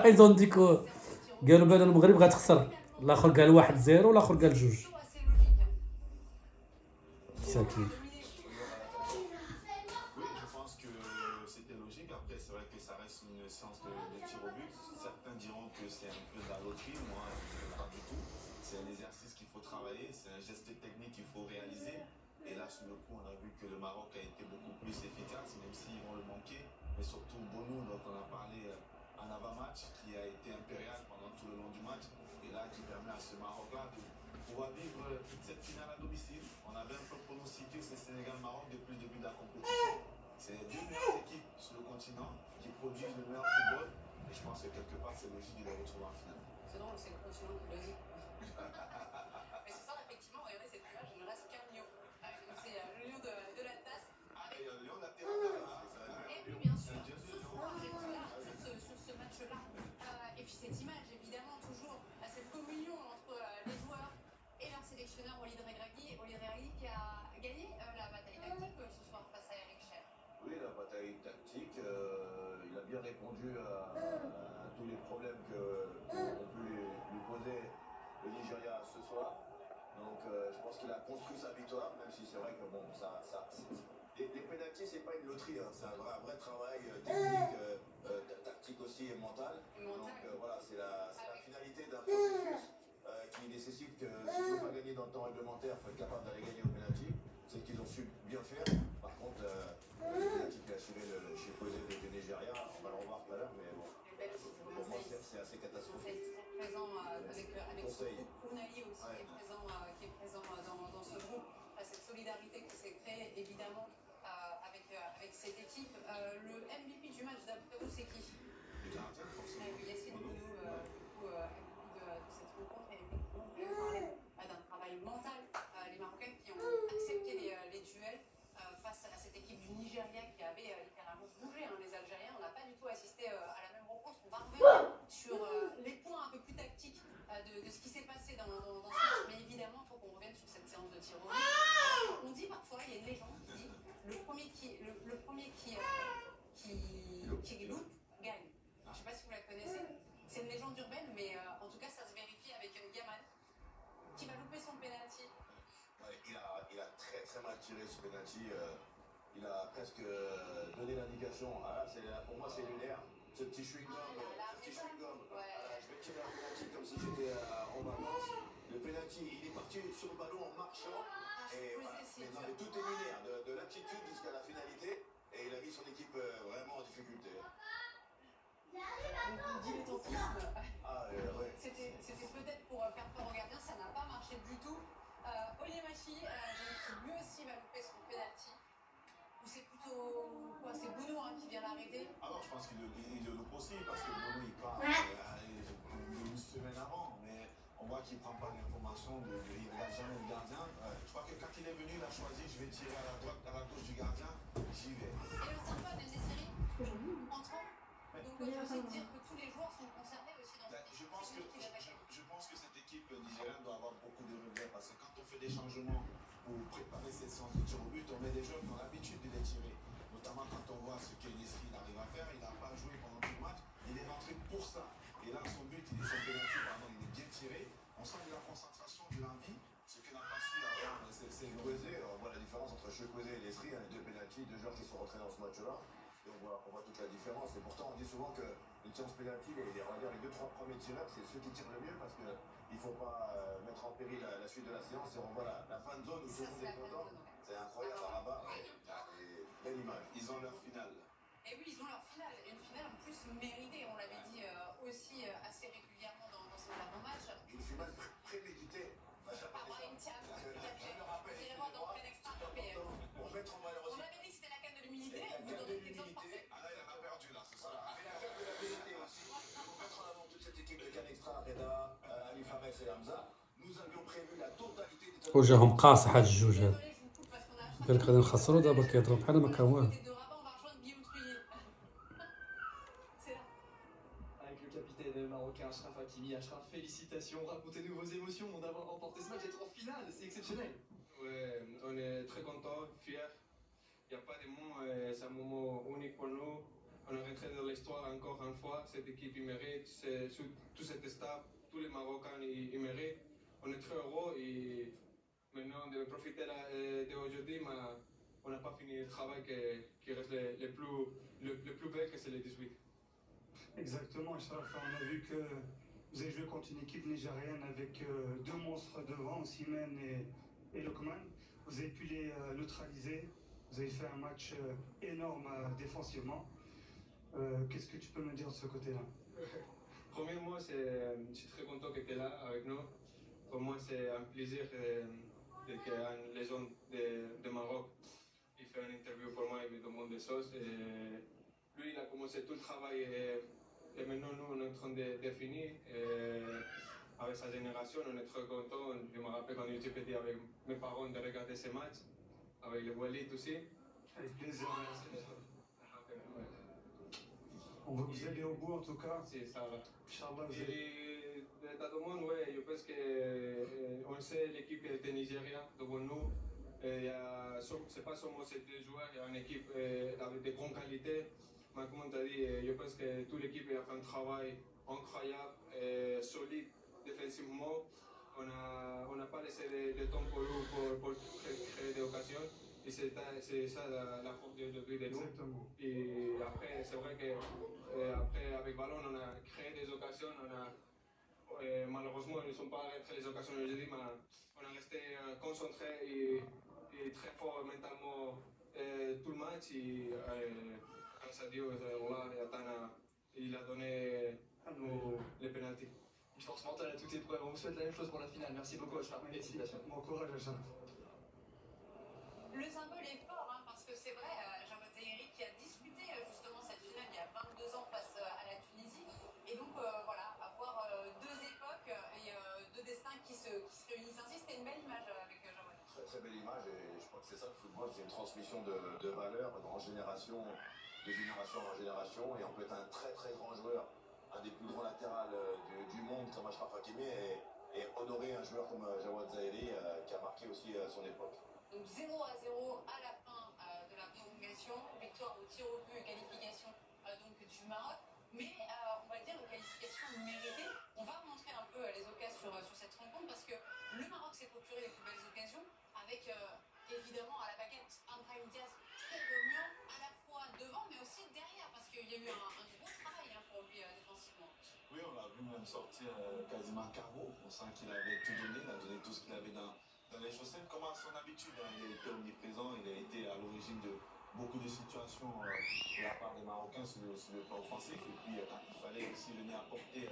ils ont dit que قالوا بان المغرب غتخسر، الاخر قال 1-0 والاخر قال 2. مساكين. Oui, à la télé. Oui, je pense que c'était logique. Après, c'est vrai que ça reste une séance de tir au but. Certains diront que c'est un peu de la loterie. Moi, je ne pas du tout. C'est un exercice qu'il faut travailler. C'est un geste technique qu'il faut réaliser. Et là, sur le coup, on a vu que le Maroc a été beaucoup plus efficace, même s'ils vont le manquer. Mais surtout Bonou, dont on a parlé en avant-match, qui a été impérial pendant tout le long du match. Et là, qui permet à ce Maroc-là de pouvoir vivre toute cette finale à domicile. On avait un peu pronostiqué ce Sénégal-Maroc depuis le début de la compétition. C'est les deux meilleures équipes sur le continent qui produisent le meilleur football. Et je pense que quelque part, c'est logique de les retrouver en finale. C'est drôle, c'est le continent qui le dit. Mais c'est ça, effectivement, regardez cette image, il ne reste qu'un lion. Donc c'est le lion de la tasse. Ah, et le lion de la terre. Et puis bien sûr, ce soir, sur ce match-là. Et puis cette image, évidemment, toujours à cette communion entre les joueurs et leur sélectionneur Walid Regragui qui a gagné la bataille tactique ce soir face à Eric Cher. Oui, la bataille tactique, il a bien répondu à tous les problèmes qu'ont pu lui poser le Nigeria ce soir. Donc je pense qu'il a construit sa victoire, même si c'est vrai que bon, les pénaltys, c'est pas une loterie, hein, c'est un vrai travail technique, tactique aussi et mental. Donc voilà, c'est la finalité d'un processus qui nécessite que si tu ne veux pas gagner dans le temps réglementaire, il faut être capable d'aller gagner au pénalty. C'est ce qu'ils ont su bien faire. Par contre, le pénalty qui a assuré le Chikozé de Nigeria, on va le revoir tout à l'heure, mais bon, pour moi c'est assez catastrophique. Présent avec Kounaï aussi qui est présent dans ce groupe. Cette solidarité qui s'est créée évidemment avec cette équipe. Le MVP du match d'après vous c'est qui? Yassine Bounou, du coup, de cette rencontre et effectivement on peut parler d'un travail mental. Les Marocains qui ont accepté les duels face à cette équipe du Nigeria qui avait littéralement bougé. Les Algériens, on n'a pas du tout assisté à la même rencontre. On va revenir sur les points un peu plus tactiques de ce qui s'est passé dans ce match. Mais évidemment, il faut qu'on revienne sur cette séance de tir au but. On dit parfois, il y a une légende qui dit le premier qui loupe gagne. Je ne sais pas si vous la connaissez. C'est une légende urbaine, mais en tout cas, ça se vérifie avec Yaman qui va louper son penalty. Ouais, il a très mal tiré ce penalty. Il a presque donné l'indication. Ah, pour moi, c'est lunaire. Ce petit chewing-gum. Voilà, je vais tirer un penalty comme si j'étais en vacances. Le penalty, il est parti sur le ballon en marchant. Et voilà. Mais tout est lunaire, de l'attitude jusqu'à la finalité. Et il a mis son équipe vraiment en difficulté. Le dilettantisme. Ouais. C'était peut-être pour faire peur aux gardiens, ça n'a pas marché du tout. Oliemachi, qui lui aussi va louper son penalty. Ou c'est plutôt quoi? C'est Bounou qui vient l'arrêter? Alors je pense qu'il le loupe aussi parce que Bounou il part une semaine avant, mais on voit qu'il ne prend pas l'information, il ne regarde jamais le gardien. Je crois que quand il est venu, il a choisi je vais tirer à la droite, à la gauche du gardien, j'y vais. Et le sympa de des séries entre eux. Donc on peut aussi dire que tous les joueurs sont concernés aussi dans cette équipe. Je pense que cette équipe nigérienne doit avoir beaucoup de regrets parce que quand on fait des changements pour préparer cette séance de tir au but, on met des joueurs qui ont l'habitude de les tirer. Notamment quand on voit ce que Nesri arrive à faire, il n'a pas joué pendant tout le match, il est rentré pour ça. Et là, son but, son penalty, il est bien tiré. On sent de la concentration, de l'envie, ce que n'a pas su avoir c'est Chukwueze. On voit la différence entre Chukwueze et Nesri, les deux penalties, deux joueurs qui sont rentrés dans ce match-là. Et on voit toute la différence. Et pourtant, on dit souvent que une séance pénalty, les 2-3 premiers tireurs, c'est ceux qui tirent le mieux parce qu'il ne faut pas mettre en péril la suite de la séance. Et on voit la fin de zone où tout le monde est content. C'est incroyable à Rabat. Belle image. Ils ont leur finale. Et oui, ils ont leur finale. Et une finale en plus méritée, on l'avait dit aussi assez régulièrement dans ces avant-matchs. Une finale préméditée. Brahim Thiam, vraiment dans plein extra. Pour mettre en valeur aussi. On avait dit que c'était la canne de l'humilité. La canne de l'humilité. Ah là, il en a perdu là, c'est ça. Mais la canne de la vérité aussi. Pour mettre en avant toute cette équipe de Cannes Extra, Reda, Ali Fares et Hamza. Nous avions prévu la totalité des وجههم قاصح هاد الجوج هاد. قال لك غادي نخسروا دابا كيهضروا بحال ما كان والو. Avec le capitaine marocain Achraf Hakimi. Achraf, félicitations, racontez-nous vos émotions d'avoir remporté ce match, d'être en finale, c'est exceptionnel. Ouais, on est très content, fiers. Il n'y a pas de mots, c'est un moment unique pour nous. on est rentré dans l'histoire encore une fois. Cette équipe, il mérite. Tout cet staff, tous les Marocains, ils méritent. On est très heureux et maintenant de profiter d'aujourd'hui, mais on n'a pas fini le travail qui reste le plus bel, que c'est les 18. Exactement, Achraf, on a vu que vous avez joué contre une équipe nigérienne avec deux monstres devant, Osimhen et Lokman. Vous avez pu les neutraliser, vous avez fait un match énorme défensivement. Qu'est-ce que tu peux me dire de ce côté-là? Premièrement, je suis très content que tu es là avec nous. Pour moi, c'est un plaisir qu'un légende de Maroc il fait une interview pour moi, il me demande des choses. Et lui, il a commencé tout le travail et maintenant, nous, on est en train de finir. Avec sa génération, on est très contents. Je me rappelle quand j'étais petit avec mes parents de regarder ces matchs, avec le Walid aussi. Avec plaisir. On va vous aider au bout en tout cas. C'est ça. Inch'Allah, vous Et dans tout le monde, ouais, je pense qu'on sait l'équipe était Nigeria devant nous. C'est pas seulement ces deux joueurs, il y a une équipe avec des grandes qualités. Mais comme tu as dit, je pense que toute l'équipe a fait un travail incroyable, solide défensivement. On n'a pas laissé de temps pour nous pour créer des occasions. Et c'est ça la force d'aujourd'hui de nous. Exactement. Et après, c'est vrai qu'après, avec ballon, on a créé des occasions. Malheureusement, ils ne sont pas rentrés les occasions aujourd'hui, mais on a resté concentré et très fort mentalement tout le match. Et grâce à Dieu, Allah, il a donné les pénaltys. Une force mentale à toute épreuve. On vous souhaite la même chose pour la finale. Merci beaucoup, Achraf. Félicitations. Bon courage, Achraf. Le symbole est fort, hein, parce que c'est vrai, Jawad Zaïri qui a disputé justement cette finale il y a 22 ans face à la Tunisie. Et donc voilà, avoir deux époques et deux destins qui se réunissent ainsi, c'était une belle image avec Jawad. Très très belle image et je crois que c'est ça le football, c'est une transmission de valeurs de génération en génération et on peut être un très très grand joueur, un des plus grands latérales du monde comme Achraf Hakimi et honorer un joueur comme Jawad Zaïri qui a marqué aussi son époque. Donc 0-0 à la fin de la prolongation, victoire au tir au but et qualification donc du Maroc. Mais on va dire une qualification méritée. On va montrer un peu les occasions sur cette rencontre parce que le Maroc s'est procuré les plus belles occasions avec évidemment à la baguette un Brahim Diaz très dominant à la fois devant mais aussi derrière parce qu'il y a eu un gros travail pour lui défensivement. Oui, on l'a vu même sortir quasiment carreau. On sent qu'il avait tout donné, il a donné tout ce qu'il avait dans les chaussettes. Comme à son habitude, hein, il a été omniprésent, il a été à l'origine de beaucoup de situations de la part des Marocains sur le plan offensif. Et puis, quand il fallait aussi venir apporter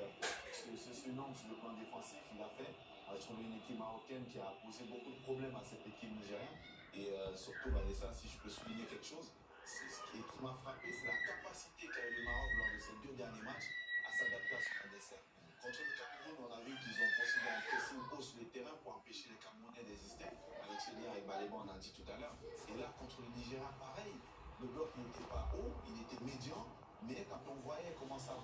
ce nombre sur le plan défensif, il a fait. Je trouvais une équipe marocaine qui a posé beaucoup de problèmes à cette équipe nigérienne. Et surtout, Vanessa, si je peux souligner quelque chose, ce qui m'a frappé, c'est la capacité qu'a eu le Maroc lors de ces deux derniers matchs à s'adapter à son adversaire. Contre le Cameroun, on a vu qu'ils ont procédé à un pressing haut sur les terrains pour empêcher les Camerounais d'exister. Avec ce lien avec Baléba, on a dit tout à l'heure. Et là, contre le Nigeria, pareil. Le bloc n'était pas haut, il était médian. Mais quand on voyait comment ça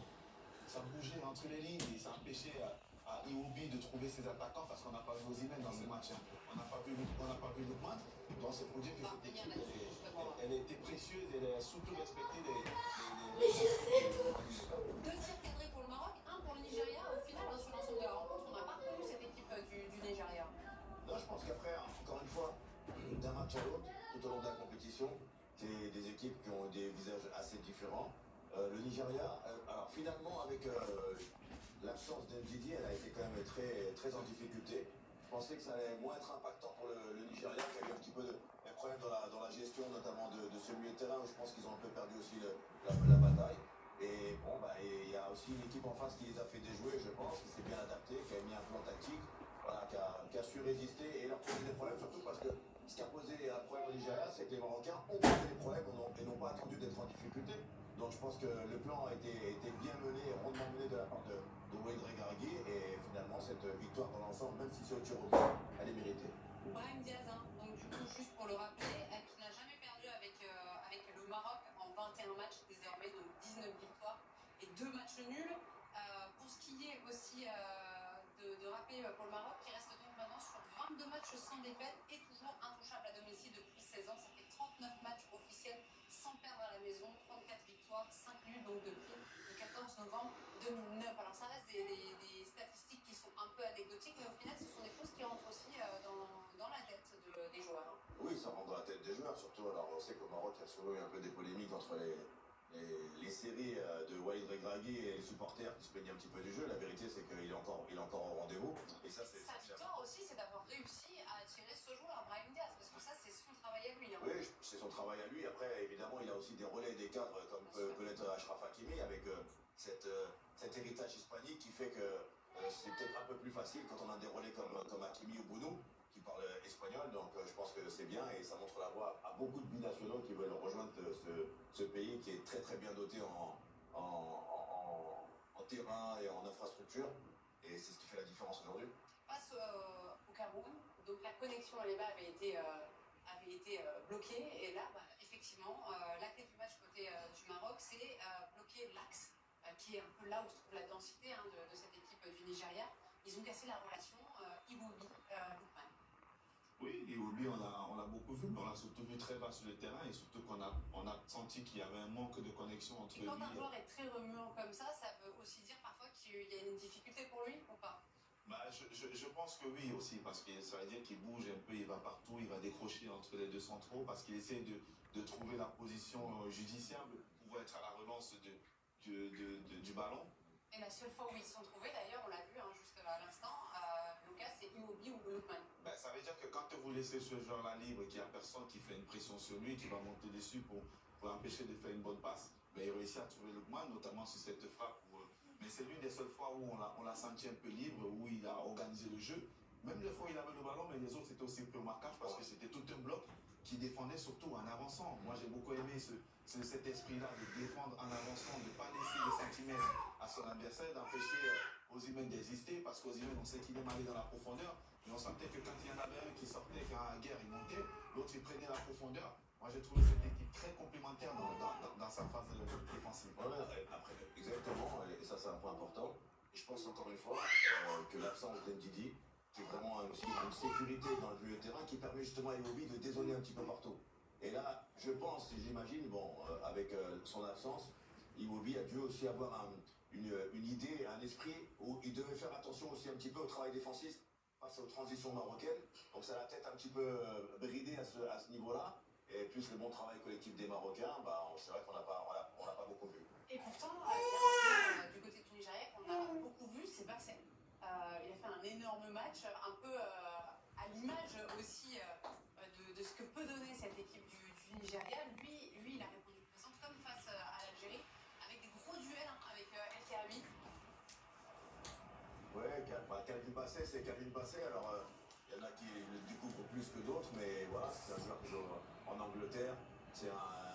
bougeait entre les lignes et ça empêchait à Iwobi de trouver ses attaquants parce qu'on n'a pas vu Osimhen dans ce match. Hein. On n'a pas vu le pointe. Donc c'est pour dire que cette équipe, elle était précieuse, elle a surtout respecté les Deux tirs cadrés pour le Maroc, un pour le Nigeria. Au final, sur l'ensemble de la rencontre, on n'a pas reconnu cette équipe du Nigeria. Non, je pense qu'après, encore une fois, d'un match à l'autre, tout au long de la compétition, c'est des équipes qui ont des visages assez différents. Le Nigeria, alors finalement, avec l'absence d'Ndidi, elle a été quand même très, très en difficulté. Je pensais que ça allait moins être impactant pour le Nigeria, qui a eu un petit peu de problèmes dans la gestion, notamment de ce milieu de terrain, où je pense qu'ils ont un peu perdu aussi la bataille. Et bon, il y a aussi une équipe en face qui les a fait déjouer, je pense, qui s'est bien adaptée, qui a mis un plan tactique, voilà, qui a su résister et leur poser des problèmes, surtout parce que ce qui a posé un problème au Nigeria, c'est que les Marocains ont posé des problèmes et n'ont pas attendu d'être en difficulté. Donc je pense que le plan a été bien mené, rondement mené de la part de Walid Regragui et finalement cette victoire dans l'ensemble, même si c'est au tir au but, elle est méritée. Brahim Diaz, donc du coup, juste pour le rappeler, qui n'a jamais perdu avec le Maroc en 21 matchs désormais, donc 19 victoires et 2 matchs nuls. Pour ce qui est aussi de rappeler pour le Maroc, qui reste donc maintenant sur 22 matchs sans défaite et toujours intouchable à domicile depuis 16 ans. Ça fait 39 matchs officiels sans perdre à la maison, 34 victoires. victoires, 5 nuls donc depuis le 14 novembre 2009. Alors ça reste des statistiques qui sont un peu anecdotiques, mais au final ce sont des choses qui rentrent aussi dans la tête des joueurs. Oui, ça rentre dans la tête des joueurs, surtout. Alors, on sait qu'au Maroc, il y a souvent eu un peu des polémiques entre les séries de Walid Regragui et les supporters qui se plaignaient un petit peu du jeu. La vérité, c'est qu'il est encore au rendez-vous. Et ça, c'est Sa victoire aussi, c'est d'avoir réussi à attirer ce joueur, Brahim Diaz, parce que ça, c'est son travail à lui. Hein. Oui, c'est son travail à lui. Après, évidemment, il a aussi des relais et des cadres comme peut l'être Achraf Hakimi avec cet héritage hispanique qui fait que c'est peut-être un peu plus facile quand on a des relais comme Hakimi ou Bounou qui parlent espagnol. Donc, je pense que c'est bien et ça montre la voie à beaucoup de binationaux qui veulent rejoindre ce pays qui est très très bien doté en terrain et en infrastructure. Et c'est ce qui fait la différence aujourd'hui. Face au Cameroun, donc la connexion à l'EBA avait été bloquée. Et là, bah, effectivement, la clé du match côté du Maroc, c'est bloquer l'axe, qui est un peu là où se trouve la densité de cette équipe du Nigeria. Ils ont cassé la relation Iwobi-Lookman. Oui, et Iwobi, on l'a beaucoup vu, mais on l'a surtout vu très bas sur le terrain et surtout qu'on a senti qu'il y avait un manque de connexion entre Et lui quand un joueur est très remuant comme ça veut aussi dire parfois qu'il y a une difficulté pour lui ou pas? Bah, je pense que oui aussi, parce que ça veut dire qu'il bouge un peu, il va partout, il va décrocher entre les deux centraux, parce qu'il essaie de trouver la position judiciaire pour être à la relance du ballon. Et la seule fois où ils se sont trouvés, d'ailleurs, on l'a vu juste à l'instant, Lucas, c'est Iwobi ou Lookman. Ben, ça veut dire que quand vous laissez ce joueur-là libre et qu'il n'y a personne qui fait une pression sur lui, qui va monter dessus pour l'empêcher de faire une bonne passe, ben, il réussit à trouver Lookman, notamment sur cette frappe. Mais c'est l'une des seules fois où on l'a senti un peu libre, où il a organisé le jeu. Même les fois où il avait le ballon, mais les autres c'était aussi peu marquage parce que c'était tout un bloc qui défendait surtout en avançant. Moi j'ai beaucoup aimé cet esprit-là de défendre en avançant, de ne pas laisser des centimètres à son adversaire, d'empêcher Osimhen d'exister parce qu'Osimhen on sait qu'il aime aller dans la profondeur. Mais on sentait que quand il y en avait un qui sortait, quand la guerre il montait, l'autre il prenait la profondeur. Moi j'ai trouvé cette équipe très complémentaire dans sa phase défensive. Voilà, après, exactement, et ça c'est un point important. Et je pense encore une fois que l'absence d'Ndidi, qui est vraiment aussi une sécurité dans le milieu de terrain qui permet justement à Iwobi de dézonner un petit peu partout. Et là, je pense et j'imagine, avec son absence, Iwobi a dû aussi avoir une idée, un esprit où il devait faire attention aussi un petit peu au travail défensif face aux transitions marocaines. Donc ça a la tête un petit peu bridée à ce niveau-là. Et plus le bon travail collectif des Marocains, c'est vrai qu'on n'a pas beaucoup vu. Et pourtant, du côté du Nigeria, qu'on a beaucoup vu, c'est Bassem. Il a fait un énorme match, un peu à l'image aussi de ce que peut donner cette équipe du Nigeria. Lui, il a répondu présent comme face à l'Algérie, avec des gros duels avec El Karabi. Ouais, Calvin Bassey, c'est Calvin Bassey. Alors, il y en a qui le découvrent plus que d'autres, mais voilà, c'est un joueur qui joue en Angleterre. C'est un